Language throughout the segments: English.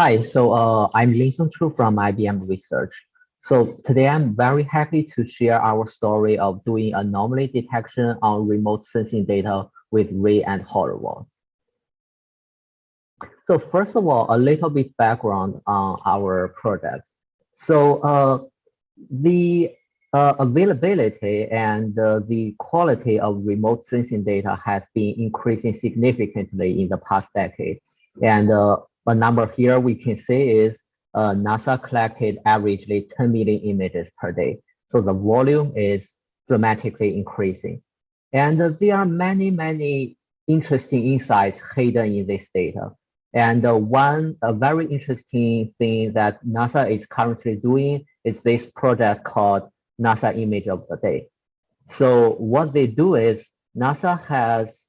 Hi, I'm Linsong Chu from IBM Research. So today I'm very happy to share our story of doing anomaly detection on remote sensing data with Ray and Horovod. So first of all, a little bit background on our project. The availability and the quality of remote sensing data has been increasing significantly in the past decade. And a number here we can see is NASA collected averagely 10 million images per day. So the volume is dramatically increasing. And there are many interesting insights hidden in this data. And one very interesting thing that NASA is currently doing is this project called NASA Image of the Day. So what they do is NASA has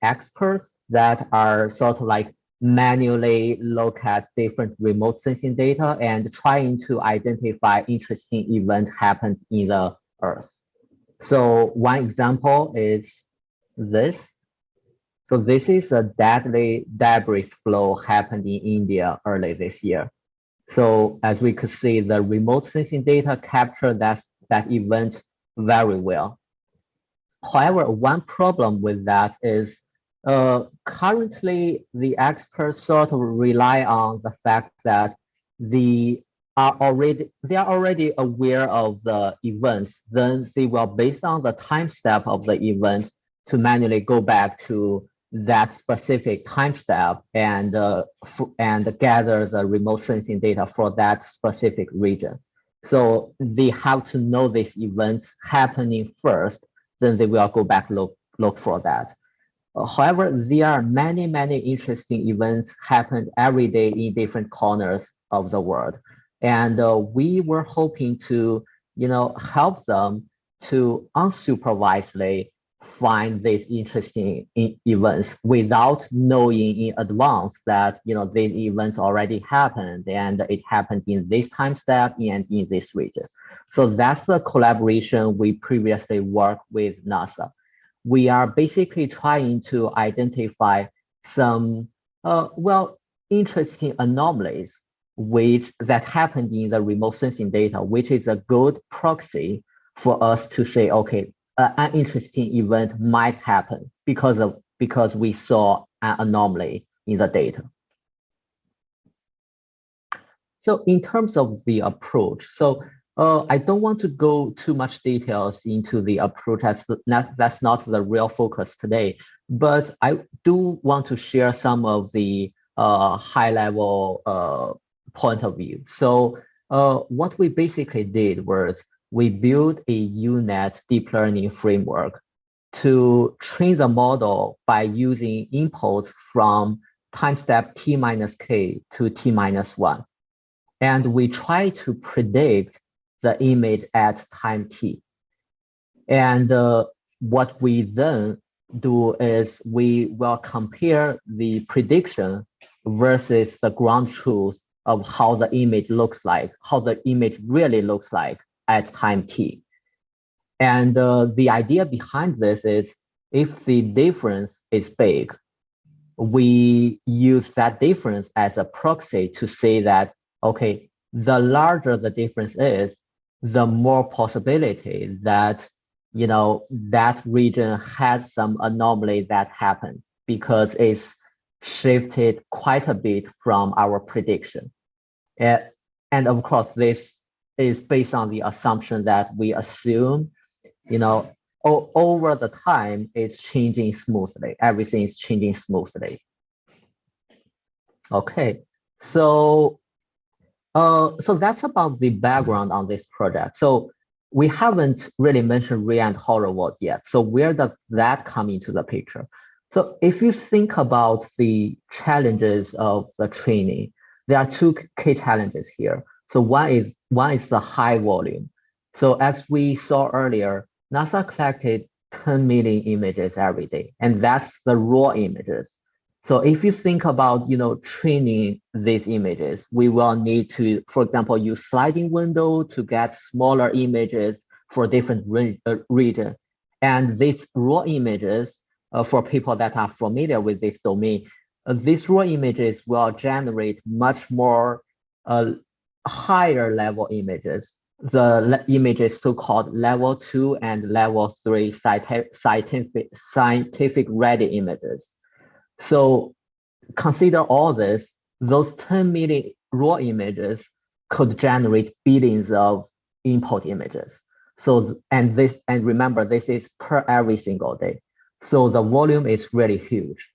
experts that are sort of like manually look at different remote sensing data and trying to identify interesting events happened in the Earth. So one example is this. So this is a deadly debris flow happened in India early this year. So as we could see, the remote sensing data captured that event very well. However, one problem with that is currently the experts sort of rely on the fact that they are already aware of the events. Then they will, based on the time step of the event, to manually go back to that specific time step and gather the remote sensing data for that specific region. So they have to know these events happening first, then they will go back look for that. However, there are many interesting events happen every day in different corners of the world, and we were hoping to help them to unsupervisedly find these interesting events without knowing in advance that these events already happened and it happened in this time step and in this region. So that's the collaboration we previously worked with NASA. We are basically trying to identify some interesting anomalies that happened in the remote sensing data, which is a good proxy for us to say, okay, an interesting event might happen because we saw an anomaly in the data. So in terms of the approach, I don't want to go too much details into the approach, that's not the real focus today, but I do want to share some of the high level point of view. So what we basically did was we built a UNet deep learning framework to train the model by using inputs from time step t minus k to t minus 1. And we try to predict the image at time t. And what we then do is we will compare the prediction versus the ground truth of how the image looks like, how the image really looks like at time t. And the idea behind this is if the difference is big, we use that difference as a proxy to say that, okay, the larger the difference is, the more possibility that that region has some anomaly that happened because it's shifted quite a bit from our prediction. And of course, this is based on the assumption that we assume, over the time it's changing smoothly. Everything is changing smoothly. Okay, so that's about the background on this project. So we haven't really mentioned Ray and Horovod yet. So where does that come into the picture? So if you think about the challenges of the training, there are two key challenges here. So one is the high volume. So as we saw earlier, NASA collected 10 million images every day, and that's the raw images. So if you think about, training these images, we will need to, for example, use sliding window to get smaller images for different region. And these raw images, for people that are familiar with this domain, these raw images will generate much more higher level images. The images so-called level 2 and level 3 scientific ready images. So consider all this, those 10 million raw images could generate billions of input images. So, and remember, this is per every single day. So the volume is really huge.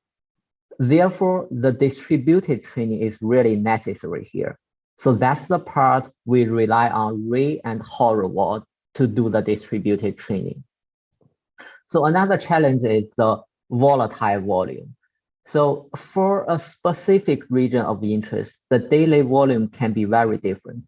Therefore, the distributed training is really necessary here. So that's the part we rely on Ray and Horovod to do the distributed training. So another challenge is the volatile volume. So for a specific region of interest, the daily volume can be very different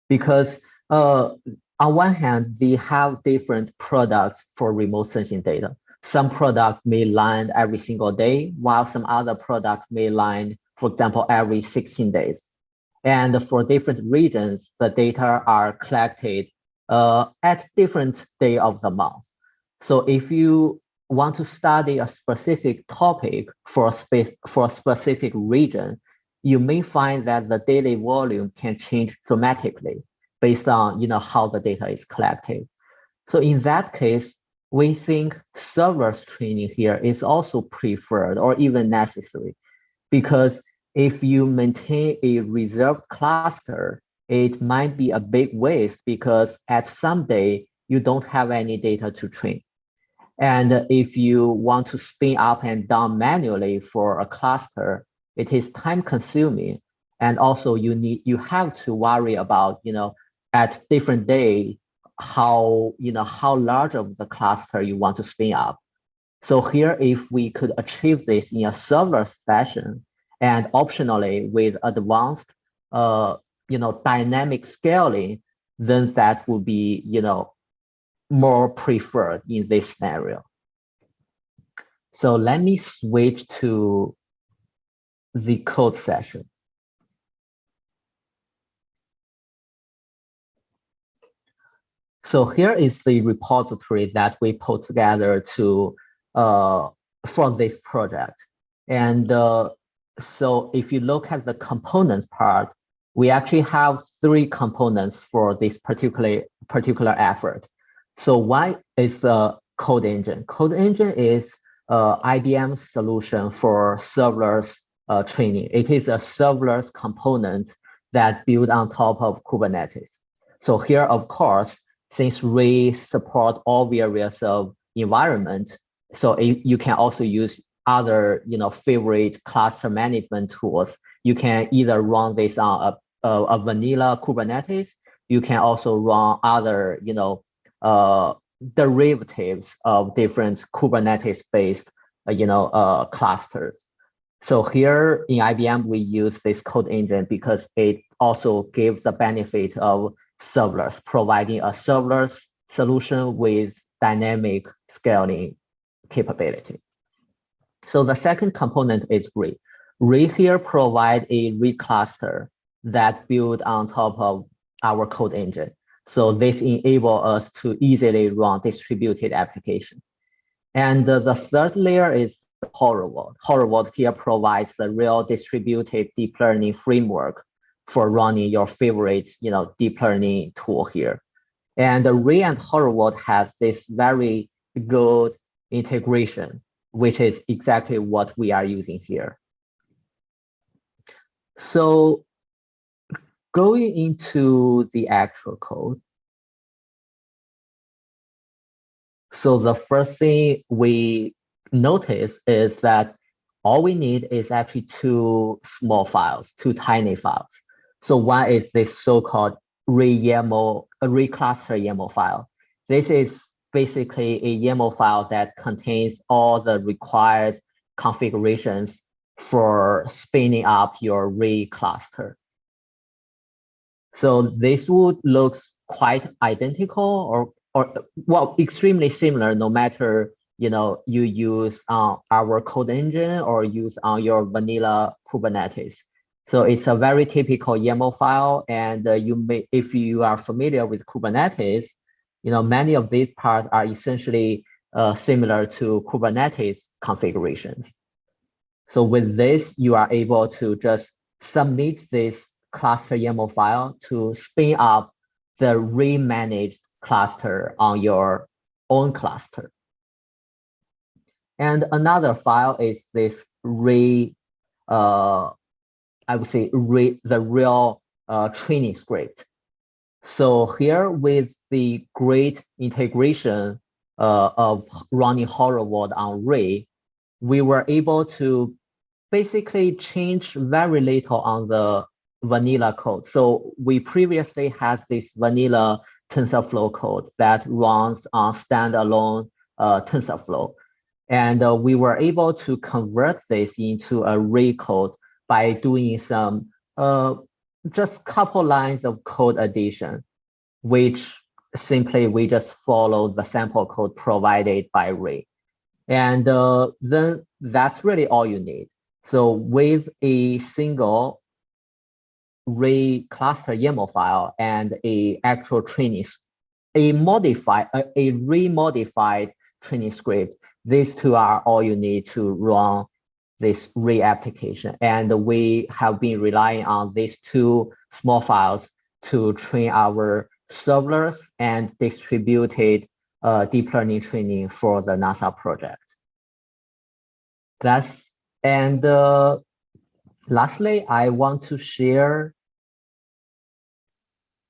because on one hand, they have different products for remote sensing data. Some product may land every single day, while some other product may land, for example, every 16 days. And for different regions, the data are collected at different day of the month. So if you want to study a specific topic for a specific region, you may find that the daily volume can change dramatically based on how the data is collected. So in that case, we think serverless training here is also preferred or even necessary, because if you maintain a reserved cluster, it might be a big waste because at some day you don't have any data to train. And if you want to spin up and down manually for a cluster, it is time consuming. And also you have to worry about, at different day, how large of the cluster you want to spin up. So here, if we could achieve this in a serverless fashion, and optionally with advanced, dynamic scaling, then that would be, more preferred in this scenario. So let me switch to the code session. So here is the repository that we put together to for this project. And so if you look at the components part, we actually have 3 components for this particular effort. So one is the code engine. Code engine is IBM's solution for serverless training. It is a serverless component that built on top of Kubernetes. So here, of course, since we support all various of environment, so you can also use other favorite cluster management tools. You can either run this on a vanilla Kubernetes. You can also run other derivatives of different Kubernetes-based clusters. So here in IBM, we use this code engine because it also gives the benefit of serverless, providing a serverless solution with dynamic scaling capability. So the second component is Ray. Ray here provide a Ray cluster that built on top of our code engine. So this enable us to easily run distributed application. And the third layer is Horovod. Horovod here provides the real distributed deep learning framework for running your favorite, deep learning tool here. And the Ray and Horovod has this very good integration, which is exactly what we are using here. So going into the actual code. So the first thing we notice is that all we need is actually 2 small files, 2 tiny files. So one is this so-called Ray cluster YAML file. This is basically a YAML file that contains all the required configurations for spinning up your Ray cluster. So this would look quite identical or well, extremely similar, no matter you use our code engine or use on your vanilla Kubernetes. So it's a very typical YAML file, and if you are familiar with Kubernetes, many of these parts are essentially similar to Kubernetes configurations. So with this, you are able to just submit this cluster YAML file to spin up the re-managed cluster on your own cluster. And another file is this I would say the real training script. So here with the great integration of running Horovod on Ray, we were able to basically change very little on the vanilla code. So we previously had this vanilla TensorFlow code that runs on standalone TensorFlow. And we were able to convert this into a Ray code by doing some just couple lines of code addition, which simply we just follow the sample code provided by Ray. And then that's really all you need. So with a single Ray cluster YAML file and a actual training, a remodified training script, these two are all you need to run this Ray application. And we have been relying on these two small files to train our serverless and distributed deep learning training for the NASA project. Lastly, I want to share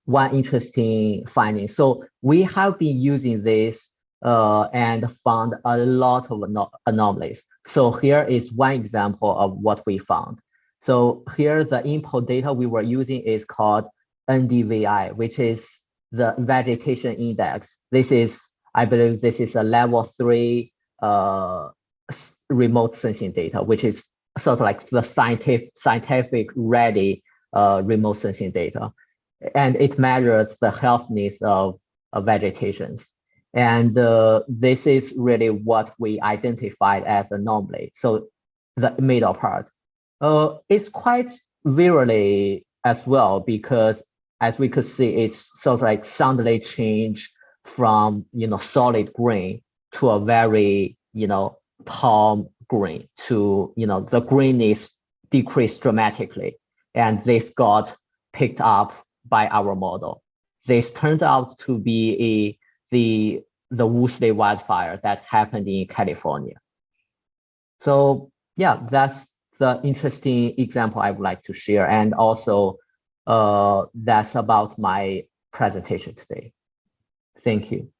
one interesting finding. So we have been using this and found a lot of anomalies. So here is one example of what we found. So here the input data we were using is called NDVI, which is the vegetation index. This is, I believe this is a level 3 remote sensing data, which is sort of like the scientific ready remote sensing data. And it measures the healthiness of vegetations. And this is really what we identified as anomaly. So the middle part. It's quite virally as well, because as we could see, it's sort of like suddenly changed from solid green to a very palm green to the green is decreased dramatically, and this got picked up by our model. This turned out to be the Woolsey wildfire that happened in California. So yeah, that's the interesting example I would like to share, and also that's about my presentation today. Thank you.